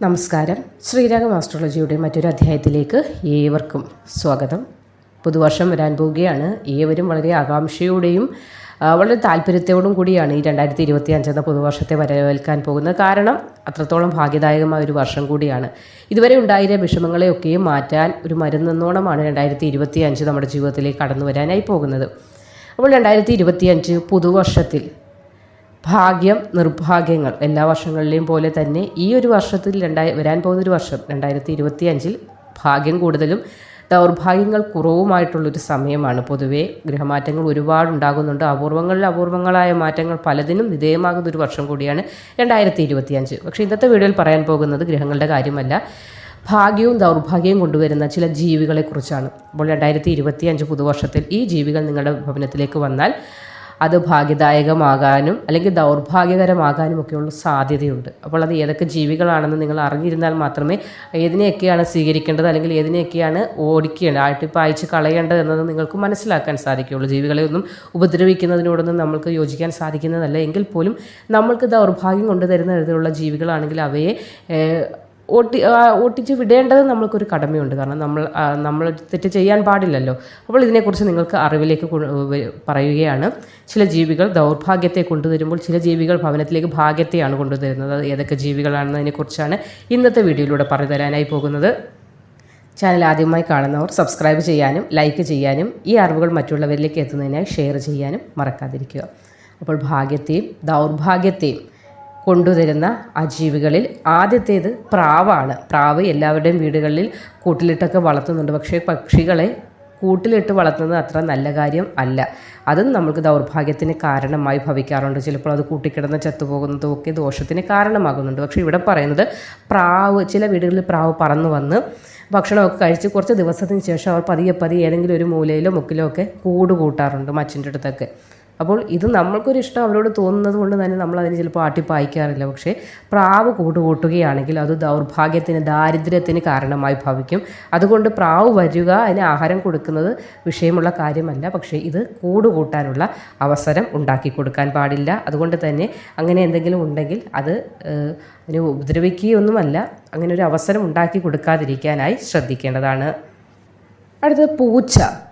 നമസ്കാരം. ശ്രീരാഗം ആസ്ട്രോളജിയുടെ മറ്റൊരു അധ്യായത്തിലേക്ക് ഏവർക്കും സ്വാഗതം. പുതുവർഷം വരാൻ പോവുകയാണ്. ഏവരും വളരെ ആകാംക്ഷയോടെയും വളരെ താല്പര്യത്തോടും കൂടിയാണ് ഈ 2025 എന്ന പുതുവർഷത്തെ വരവേൽക്കാൻ പോകുന്നത്. കാരണം അത്രത്തോളം ഭാഗ്യദായകമായ ഒരു വർഷം കൂടിയാണ്. ഇതുവരെ ഉണ്ടായ വിഷമങ്ങളെയൊക്കെയും മാറ്റാൻ ഒരു മരുന്നെന്നോണമാണ് 2025 നമ്മുടെ ജീവിതത്തിലേക്ക് കടന്നു വരാനായി പോകുന്നത്. അപ്പോൾ 2025 പുതുവർഷത്തിൽ ഭാഗ്യം, നിർഭാഗ്യങ്ങൾ എല്ലാ വർഷങ്ങളിലെയും പോലെ തന്നെ ഈ ഒരു വർഷത്തിൽ വരാൻ പോകുന്നൊരു വർഷം 2025 ഭാഗ്യം കൂടുതലും ദൗർഭാഗ്യങ്ങൾ കുറവുമായിട്ടുള്ളൊരു സമയമാണ്. പൊതുവേ ഗ്രഹമാറ്റങ്ങൾ ഒരുപാട് ഉണ്ടാകുന്നുണ്ട്. അപൂർവങ്ങളായ മാറ്റങ്ങൾ പലതിനും വിധേയമാകുന്നൊരു വർഷം കൂടിയാണ് 2025. പക്ഷേ ഇന്നത്തെ വീഡിയോയിൽ പറയാൻ പോകുന്നത് ഗ്രഹങ്ങളുടെ കാര്യമല്ല, ഭാഗ്യവും ദൗർഭാഗ്യവും കൊണ്ടുവരുന്ന ചില ജീവികളെക്കുറിച്ചാണ്. അപ്പോൾ 2025 പുതുവർഷത്തിൽ ഈ ജീവികൾ നിങ്ങളുടെ ഭവനത്തിലേക്ക് വന്നാൽ അത് ഭാഗ്യദായകമാകാനും അല്ലെങ്കിൽ ദൗർഭാഗ്യകരമാകാനും ഒക്കെയുള്ള സാധ്യതയുണ്ട്. അപ്പോൾ അത് ഏതൊക്കെ ജീവികളാണെന്ന് നിങ്ങൾ അറിഞ്ഞിരുന്നാൽ മാത്രമേ ഏതിനെയൊക്കെയാണ് സ്വീകരിക്കേണ്ടത് അല്ലെങ്കിൽ ഏതിനെയൊക്കെയാണ് ഓടിക്കേണ്ടത്, ആട്ടിപ്പോൾ അയച്ച് കളയേണ്ടത് എന്നത് നിങ്ങൾക്ക് മനസ്സിലാക്കാൻ സാധിക്കുകയുള്ളൂ. ജീവികളെ ഒന്നും ഉപദ്രവിക്കുന്നതിനോടൊന്നും നമ്മൾക്ക് യോജിക്കാൻ സാധിക്കുന്നതല്ല. എങ്കിൽ പോലും നമ്മൾക്ക് ദൗർഭാഗ്യം കൊണ്ടുതരുന്ന തരത്തിലുള്ള ജീവികളാണെങ്കിൽ അവയെ ഓട്ടിച്ച് വിടേണ്ടത് നമ്മൾക്കൊരു കടമയുണ്ട്. കാരണം നമ്മൾ തെറ്റ് ചെയ്യാൻ പാടില്ലല്ലോ. അപ്പോൾ ഇതിനെക്കുറിച്ച് നിങ്ങൾക്ക് അറിവിലേക്ക് പറയുകയാണ്. ചില ജീവികൾ ദൗർഭാഗ്യത്തെ കൊണ്ടുതരുമ്പോൾ ചില ജീവികൾ ഭവനത്തിലേക്ക് ഭാഗ്യത്തെയാണ് കൊണ്ടുതരുന്നത്. അത് ഏതൊക്കെ ജീവികളാണെന്നതിനെക്കുറിച്ചാണ് ഇന്നത്തെ വീഡിയോയിലൂടെ പറഞ്ഞു തരാനായി പോകുന്നത്. ചാനൽ ആദ്യമായി കാണുന്നവർ സബ്സ്ക്രൈബ് ചെയ്യാനും ലൈക്ക് ചെയ്യാനും ഈ അറിവുകൾ മറ്റുള്ളവരിലേക്ക് എത്തുന്നതിനായി ഷെയർ ചെയ്യാനും മറക്കാതിരിക്കുക. അപ്പോൾ ഭാഗ്യത്തെയും ദൗർഭാഗ്യത്തെയും കൊണ്ടുതരുന്ന ആ ജീവികളിൽ ആദ്യത്തേത് പ്രാവാണ്. പ്രാവ് എല്ലാവരുടെയും വീടുകളിൽ കൂട്ടിലിട്ടൊക്കെ വളർത്തുന്നുണ്ട്. പക്ഷേ പക്ഷികളെ കൂട്ടിലിട്ട് വളർത്തുന്നത് അത്ര നല്ല കാര്യം അല്ല. അതും നമുക്ക് ദൗർഭാഗ്യത്തിന് കാരണമായി ഭവിക്കാറുണ്ട്. ചിലപ്പോൾ അത് കൂട്ടിക്കിടന്ന് ചത്തുപോകുന്നതും ഒക്കെ ദോഷത്തിന് കാരണമാകുന്നുണ്ട്. പക്ഷേ ഇവിടെ പറയുന്നത് പ്രാവ്, ചില വീടുകളിൽ പ്രാവ് പറന്നു വന്ന് ഭക്ഷണമൊക്കെ കഴിച്ച് കുറച്ച് ദിവസത്തിന് ശേഷം അവർ പതിയെ ഏതെങ്കിലും ഒരു മൂലയിലോ മുക്കിലോ ഒക്കെ കൂട് കൂട്ടാറുണ്ട് മച്ചിൻ്റെ അടുത്തൊക്കെ. അപ്പോൾ ഇത് നമ്മൾക്കൊരു ഇഷ്ടം അവരോട് തോന്നുന്നത് കൊണ്ട് തന്നെ നമ്മളതിന് ചിലപ്പോൾ ആട്ടിപ്പായിക്കാറില്ല. പക്ഷേ പ്രാവ് കൂട് കൂട്ടുകയാണെങ്കിൽ അത് ദൗർഭാഗ്യത്തിന്, ദാരിദ്ര്യത്തിന് കാരണമായി ഭവിക്കും. അതുകൊണ്ട് പ്രാവ് വരിക, അതിന് ആഹാരം കൊടുക്കുന്നത് വിഷയമുള്ള കാര്യമല്ല. പക്ഷേ ഇത് കൂട് കൂട്ടാനുള്ള അവസരം ഉണ്ടാക്കി കൊടുക്കാൻ പാടില്ല. അതുകൊണ്ട് തന്നെ അങ്ങനെ എന്തെങ്കിലും ഉണ്ടെങ്കിൽ അത് അതിനെ ഉപദ്രവിക്കുകയൊന്നുമല്ല, അങ്ങനെ ഒരു അവസരം ഉണ്ടാക്കി കൊടുക്കാതിരിക്കാനായി ശ്രദ്ധിക്കേണ്ടതാണ്. അടുത്തത്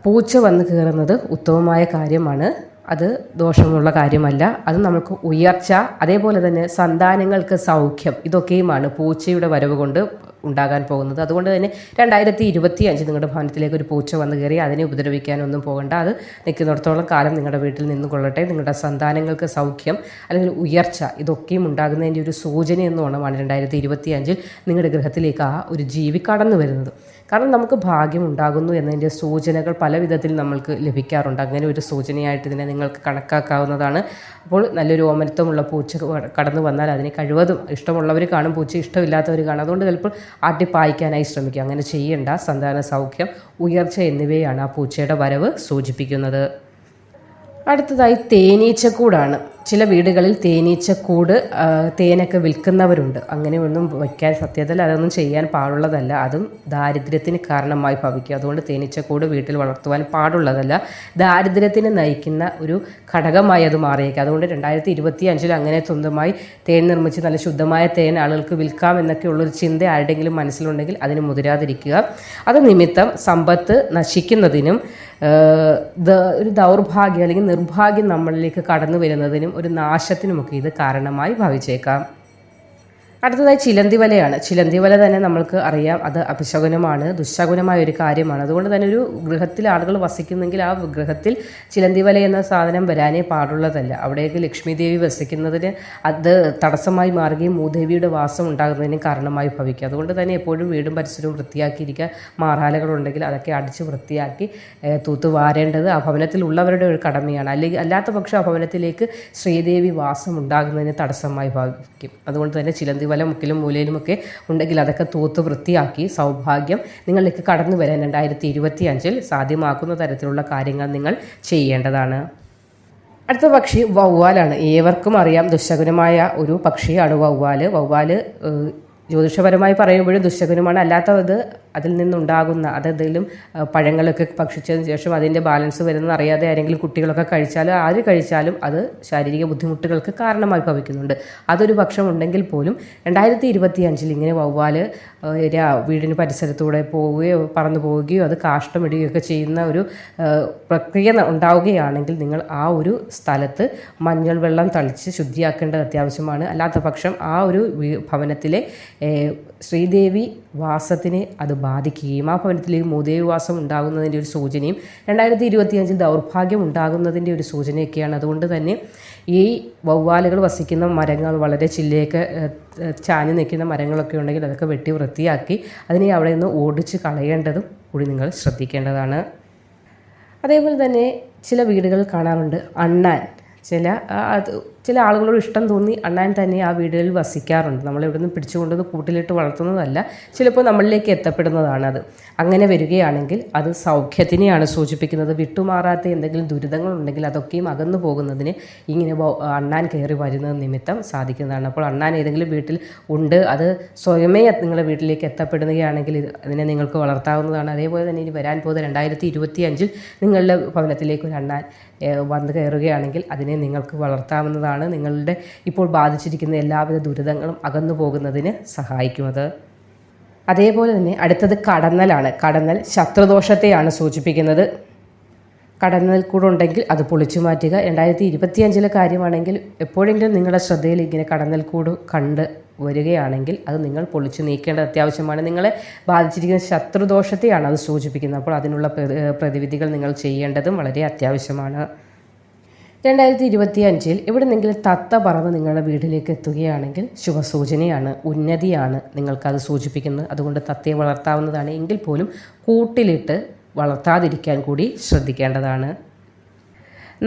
പൂച്ച വന്ന് കയറുന്നത് ഉത്തമമായ കാര്യമാണ്. അത് ദോഷമുള്ള കാര്യമല്ല. അത് നമുക്ക് ഉയർച്ച, അതേപോലെ തന്നെ സന്താനങ്ങൾക്ക് സൗഖ്യം, ഇതൊക്കെയുമാണ് പൂച്ചയുടെ വരവ് കൊണ്ട് ഉണ്ടാകാൻ പോകുന്നത്. അതുകൊണ്ട് തന്നെ 2025 നിങ്ങളുടെ ഭവനത്തിലേക്ക് ഒരു പൂച്ച വന്നു കയറി അതിനെ ഉപദ്രവിക്കാനൊന്നും പോകണ്ട. അത് നിൽക്കുന്നിടത്തോളം കാലം നിങ്ങളുടെ വീട്ടിൽ നിന്നും കൊള്ളട്ടെ. നിങ്ങളുടെ സന്താനങ്ങൾക്ക് സൗഖ്യം അല്ലെങ്കിൽ ഉയർച്ച ഇതൊക്കെയും ഉണ്ടാകുന്നതിൻ്റെ ഒരു സൂചന എന്നോണമാണ് 2025 നിങ്ങളുടെ ഗൃഹത്തിലേക്ക് ആ ഒരു ജീവി കടന്നു വരുന്നത്. കാരണം നമുക്ക് ഭാഗ്യം ഉണ്ടാകുന്നു എന്നതിൻ്റെ സൂചനകൾ പല വിധത്തിൽ നമ്മൾക്ക് ലഭിക്കാറുണ്ട്. അങ്ങനെ ഒരു സൂചനയായിട്ട് ഇതിനെ നിങ്ങൾക്ക് കണക്കാക്കാവുന്നതാണ്. അപ്പോൾ നല്ലൊരു ഓമനത്വമുള്ള പൂച്ച കടന്നു വന്നാൽ അതിനെ കഴിവതും, ഇഷ്ടമുള്ളവർ കാണും പൂച്ച, ഇഷ്ടമില്ലാത്തവർ കാണും. അതുകൊണ്ട് ചിലപ്പോൾ ആട്ടിപ്പായിക്കാനായി ശ്രമിക്കുക. അങ്ങനെ ചെയ്യേണ്ട. സന്താന സൗഖ്യം, ഉയർച്ച എന്നിവയാണ് ആ പൂച്ചയുടെ വരവ് സൂചിപ്പിക്കുന്നത്. അടുത്തതായി തേനീച്ചക്കൂടാണ്. ചില വീടുകളിൽ തേനീച്ചക്കൂട്, തേനൊക്കെ വിൽക്കുന്നവരുണ്ട്. അങ്ങനെയൊന്നും വയ്ക്കാൻ, സത്യത്തിൽ അതൊന്നും ചെയ്യാൻ പാടുള്ളതല്ല. അതും ദാരിദ്ര്യത്തിന് കാരണമായി ഭവിക്കും. അതുകൊണ്ട് തേനീച്ചക്കൂട് വീട്ടിൽ വളർത്തുവാൻ പാടുള്ളതല്ല. ദാരിദ്ര്യത്തിന് നയിക്കുന്ന ഒരു ഘടകമായി അത് മാറിയേക്കും. അതുകൊണ്ട് 2025 അങ്ങനെ സ്വന്തമായി തേൻ നിർമ്മിച്ച് നല്ല ശുദ്ധമായ തേൻ ആളുകൾക്ക് വിൽക്കാം എന്നൊക്കെയുള്ളൊരു ചിന്ത ആരുടെയെങ്കിലും മനസ്സിലുണ്ടെങ്കിൽ അതിന് മുതിരാതിരിക്കുക. അത് നിമിത്തം സമ്പത്ത് നശിക്കുന്നതിനും ഒരു ദൗർഭാഗ്യം അല്ലെങ്കിൽ നിർഭാഗ്യം നമ്മളിലേക്ക് കടന്നു വരുന്നതിനും ഒരു നാശത്തിനുമൊക്കെ ഇത് കാരണമായി ഭവിച്ചേക്കാം. അടുത്തതായി ചിലന്തിവലയാണ്. ചിലന്തിവല തന്നെ നമ്മൾക്ക് അറിയാം, അത് അപശകുനമാണ്, ദുശകുനമായ ഒരു കാര്യമാണ്. അതുകൊണ്ട് തന്നെ ഒരു ഗൃഹത്തിൽ ആളുകൾ വസിക്കുന്നെങ്കിൽ ആ ഗൃഹത്തിൽ ചിലന്തിവല എന്ന സാധനം വരാനേ പാടുള്ളതല്ല. അവിടേക്ക് ലക്ഷ്മി ദേവി വസിക്കുന്നതിന് അത് തടസ്സമായി മാറുകയും മൂദേവിയുടെ വാസം ഉണ്ടാകുന്നതിന് കാരണമായി ഭവിക്കും. അതുകൊണ്ട് തന്നെ എപ്പോഴും വീടും പരിസരവും വൃത്തിയാക്കിയിരിക്കുക. മാറാലകളുണ്ടെങ്കിൽ അതൊക്കെ അടിച്ച് വൃത്തിയാക്കി തൂത്ത് വാരേണ്ടത് ആ ഭവനത്തിലുള്ളവരുടെ ഒരു കടമയാണ്. അല്ലാത്ത പക്ഷം ആ ഭവനത്തിലേക്ക് ശ്രീദേവി വാസം ഉണ്ടാകുന്നതിന് തടസ്സമായി ഭവിക്കും. അതുകൊണ്ട് തന്നെ ചിലന്തിവല മുക്കിലും മൂലയിലുമൊക്കെ ഉണ്ടെങ്കിൽ അതൊക്കെ തൂത്ത് വൃത്തിയാക്കി സൗഭാഗ്യം നിങ്ങളിലേക്ക് കടന്നു വരാൻ 2025 സാധ്യമാക്കുന്ന തരത്തിലുള്ള കാര്യങ്ങൾ നിങ്ങൾ ചെയ്യേണ്ടതാണ്. അടുത്ത പക്ഷി വവ്വാലാണ്. ഏവർക്കും അറിയാം, ദുശകുനമായ ഒരു പക്ഷിയാണ് വവ്വാല്. ജ്യോതിഷപരമായി പറയുമ്പോഴും ദുശകുനമാണ്. അല്ലാത്തത് അതിൽ നിന്നുണ്ടാകുന്ന അതെന്തെങ്കിലും പഴങ്ങളൊക്കെ ഭക്ഷിച്ചതിന് ശേഷം അതിൻ്റെ ബാലൻസ് വരുന്നത് അറിയാതെ ആരെങ്കിലും കുട്ടികളൊക്കെ കഴിച്ചാലും ആര് കഴിച്ചാലും അത് ശാരീരിക ബുദ്ധിമുട്ടുകൾക്ക് കാരണമായി ഭവിക്കുന്നുണ്ട്. അതൊരു പക്ഷം ഉണ്ടെങ്കിൽ പോലും 2025 ഇങ്ങനെ വവ്വാൽ വീടിന് പരിസരത്തൂടെ പോവുകയോ പറന്നു പോവുകയോ അത് കാഷ്ടമിടുകയോ ഒക്കെ ചെയ്യുന്ന ഒരു പ്രക്രിയ ഉണ്ടാവുകയാണെങ്കിൽ നിങ്ങൾ ആ ഒരു സ്ഥലത്ത് മഞ്ഞൾ വെള്ളം തളിച്ച് ശുദ്ധിയാക്കേണ്ടത് അത്യാവശ്യമാണ്. അല്ലാത്ത പക്ഷം ആ ഒരു ഭവനത്തിലെ ശ്രീദേവി വാസത്തിനെ അത് ബാധിക്കുകയും ആ ഭവനത്തിലേക്ക് മൂദേവി വാസം ഉണ്ടാകുന്നതിൻ്റെ ഒരു സൂചനയും 2025 ദൗർഭാഗ്യം ഉണ്ടാകുന്നതിൻ്റെ ഒരു സൂചനയൊക്കെയാണ്. അതുകൊണ്ട് തന്നെ ഈ വവ്വാലുകൾ വസിക്കുന്ന മരങ്ങൾ വളരെ ചില്ലയൊക്കെ ചാഞ്ഞ് നിൽക്കുന്ന മരങ്ങളൊക്കെ ഉണ്ടെങ്കിൽ അതൊക്കെ വെട്ടി വൃത്തിയാക്കി അതിനെ അവിടെ നിന്ന് ഓടിച്ച് കളയേണ്ടതും കൂടി നിങ്ങൾ ശ്രദ്ധിക്കേണ്ടതാണ്. അതേപോലെ തന്നെ ചില വീടുകൾ കാണാറുണ്ട് അണ്ണാൻ. ചില ആളുകളോട് ഇഷ്ടം തോന്നി അണ്ണാൻ തന്നെ ആ വീടുകളിൽ വസിക്കാറുണ്ട്. നമ്മളിവിടെ നിന്ന് പിടിച്ചുകൊണ്ടുവന്ന് കൂട്ടിലിട്ട് വളർത്തുന്നതല്ല, ചിലപ്പോൾ നമ്മളിലേക്ക് എത്തപ്പെടുന്നതാണത്. അങ്ങനെ വരികയാണെങ്കിൽ അത് സൗഖ്യത്തിനെയാണ് സൂചിപ്പിക്കുന്നത്. വിട്ടുമാറാത്ത എന്തെങ്കിലും ദുരിതങ്ങളുണ്ടെങ്കിൽ അതൊക്കെയും അകന്നു പോകുന്നതിന് ഇങ്ങനെ അണ്ണാൻ കയറി വരുന്നത് നിമിത്തം സാധിക്കുന്നതാണ്. അപ്പോൾ അണ്ണാൻ ഏതെങ്കിലും വീട്ടിൽ ഉണ്ട്, അത് സ്വയമേ നിങ്ങളുടെ വീട്ടിലേക്ക് എത്തപ്പെടുകയാണെങ്കിൽ അതിനെ നിങ്ങൾക്ക് വളർത്താവുന്നതാണ്. അതേപോലെ തന്നെ ഇനി വരാൻ പോകുന്ന 2025 നിങ്ങളുടെ ഭവനത്തിലേക്ക് ഒരു അണ്ണാൻ വന്നു കയറുകയാണെങ്കിൽ അതിനെ നിങ്ങൾക്ക് വളർത്താവുന്നതാണ്. നിങ്ങളുടെ ഇപ്പോൾ ബാധിച്ചിരിക്കുന്ന എല്ലാവിധ ദുരിതങ്ങളും അകന്നു പോകുന്നതിന് സഹായിക്കുന്നത്. അതേപോലെ തന്നെ അടുത്തത് കടന്നലാണ്. കടന്നൽ ശത്രുദോഷത്തെയാണ് സൂചിപ്പിക്കുന്നത്. കടന്നൽ കൂടെ ഉണ്ടെങ്കിൽ അത് പൊളിച്ചു മാറ്റുക. 2025 കാര്യമാണെങ്കിൽ എപ്പോഴെങ്കിലും നിങ്ങളുടെ ശ്രദ്ധയിൽ ഇങ്ങനെ കടന്നൽ കൂട് കണ്ട് വരികയാണെങ്കിൽ അത് നിങ്ങൾ പൊളിച്ചു നീക്കേണ്ടത് അത്യാവശ്യമാണ്. നിങ്ങളെ ബാധിച്ചിരിക്കുന്ന ശത്രുദോഷത്തെയാണ് അത് സൂചിപ്പിക്കുന്നത്. അപ്പോൾ അതിനുള്ള പ്രതിവിധികൾ നിങ്ങൾ ചെയ്യേണ്ടതും വളരെ അത്യാവശ്യമാണ്. 2025 എവിടെന്നെങ്കിലും തത്ത പറന്ന് നിങ്ങളുടെ വീട്ടിലേക്ക് എത്തുകയാണെങ്കിൽ ശുഭസൂചനയാണ്, ഉന്നതിയാണ് നിങ്ങൾക്കത് സൂചിപ്പിക്കുന്നത്. അതുകൊണ്ട് തത്തയെ വളർത്താവുന്നതാണ്. എങ്കിൽ പോലും കൂട്ടിലിട്ട് വളർത്താതിരിക്കാൻ കൂടി ശ്രദ്ധിക്കേണ്ടതാണ്.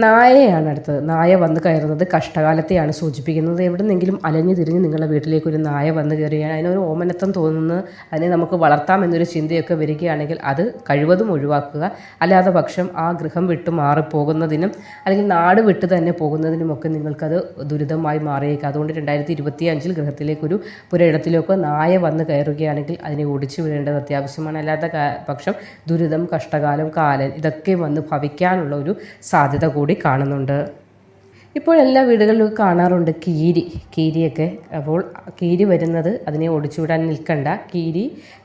നായയാണ് അടുത്തത്. നായ വന്ന് കയറുന്നത് കഷ്ടകാലത്തെയാണ് സൂചിപ്പിക്കുന്നത്. എവിടെന്നെങ്കിലും അലഞ്ഞു തിരിഞ്ഞ് നിങ്ങളുടെ വീട്ടിലേക്ക് ഒരു നായ വന്ന് കയറുകയാണ്, അതിനൊരു ഓമനത്വം തോന്നുന്നു, അതിനെ നമുക്ക് വളർത്താമെന്നൊരു ചിന്തയൊക്കെ വരികയാണെങ്കിൽ അത് കഴിവതും ഒഴിവാക്കുക. അല്ലാതെ പക്ഷം ആ ഗൃഹം വിട്ട് മാറിപ്പോകുന്നതിനും അല്ലെങ്കിൽ നാട് വിട്ട് തന്നെ പോകുന്നതിനുമൊക്കെ നിങ്ങൾക്കത് ദുരിതമായി മാറിയേക്കാം. അതുകൊണ്ട് 2025 ഗൃഹത്തിലേക്കൊരു പുരയിടത്തിലേക്ക് നായ വന്ന് കയറുകയാണെങ്കിൽ അതിനെ ഓടിച്ചു വിടേണ്ടത് അത്യാവശ്യമാണ്. അല്ലാത്ത പക്ഷം ദുരിതം, കഷ്ടകാലം, കാലൻ ഇതൊക്കെ വന്ന് ഭവിക്കാനുള്ള ഒരു സാധ്യത കൂടി കാണുന്നുണ്ട്. ഇപ്പോൾ എല്ലാ വീടുകളിലും കാണാറുണ്ട് കീരിയൊക്കെ. അപ്പോൾ കീരി വരുന്നത് അതിനെ ഒടിച്ചുവിടാൻ നിൽക്കണ്ട. കീരി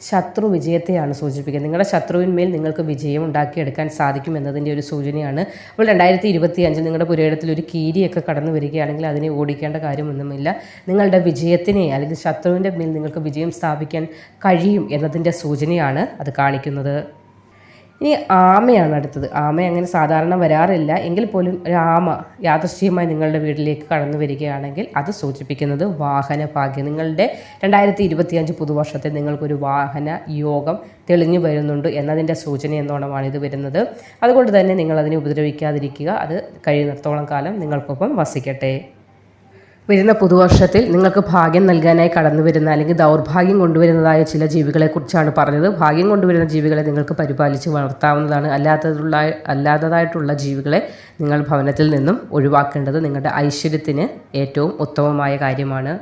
ശത്രു വിജയത്തെയാണ് സൂചിപ്പിക്കുന്നത്. നിങ്ങളുടെ ശത്രുവിന്മേൽ നിങ്ങൾക്ക് വിജയം ഉണ്ടാക്കിയെടുക്കാൻ സാധിക്കും എന്നതിൻ്റെ ഒരു സൂചനയാണ്. അപ്പോൾ 2025 നിങ്ങളുടെ പുരയിടത്തിൽ ഒരു കീരിയൊക്കെ കടന്നു വരികയാണെങ്കിൽ അതിനെ ഓടിക്കേണ്ട കാര്യമൊന്നുമില്ല. നിങ്ങളുടെ വിജയത്തിനെ അല്ലെങ്കിൽ ശത്രുവിൻ്റെ മേൽ നിങ്ങൾക്ക് വിജയം സ്ഥാപിക്കാൻ കഴിയും എന്നതിൻ്റെ സൂചനയാണ് അത് കാണിക്കുന്നത്. ഇനി ആമയാണ് അടുത്തത്. ആമ അങ്ങനെ സാധാരണ വരാറില്ല, എങ്കിൽ പോലും ഒരു ആമ യാദൃശ്ചികമായി നിങ്ങളുടെ വീട്ടിലേക്ക് കടന്നു വരികയാണെങ്കിൽ അത് സൂചിപ്പിക്കുന്നത് വാഹന ഭാഗ്യം. നിങ്ങളുടെ 2025 പുതുവർഷത്തെ നിങ്ങൾക്കൊരു വാഹന യോഗം തെളിഞ്ഞു വരുന്നുണ്ട് എന്നതിൻ്റെ സൂചന എന്നോണമാണ് ഇത് വരുന്നത്. അതുകൊണ്ട് തന്നെ നിങ്ങളതിനെ ഉപദ്രവിക്കാതിരിക്കുക. അത് കഴിയുന്നിടത്തോളം കാലം നിങ്ങൾക്കൊപ്പം വസിക്കട്ടെ. വരുന്ന പുതുവർഷത്തിൽ നിങ്ങൾക്ക് ഭാഗ്യം നൽകാനായി കടന്നു വരുന്ന അല്ലെങ്കിൽ ദൗർഭാഗ്യം കൊണ്ടുവരുന്നതായ ചില ജീവികളെക്കുറിച്ചാണ് പറഞ്ഞത്. ഭാഗ്യം കൊണ്ടുവരുന്ന ജീവികളെ നിങ്ങൾക്ക് പരിപാലിച്ച് വളർത്താവുന്നതാണ്. അല്ലാത്തതായിട്ടുള്ള ജീവികളെ നിങ്ങൾ ഭവനത്തിൽ നിന്നും ഒഴിവാക്കേണ്ടത് നിങ്ങളുടെ ഐശ്വര്യത്തിന് ഏറ്റവും ഉത്തമമായ കാര്യമാണ്.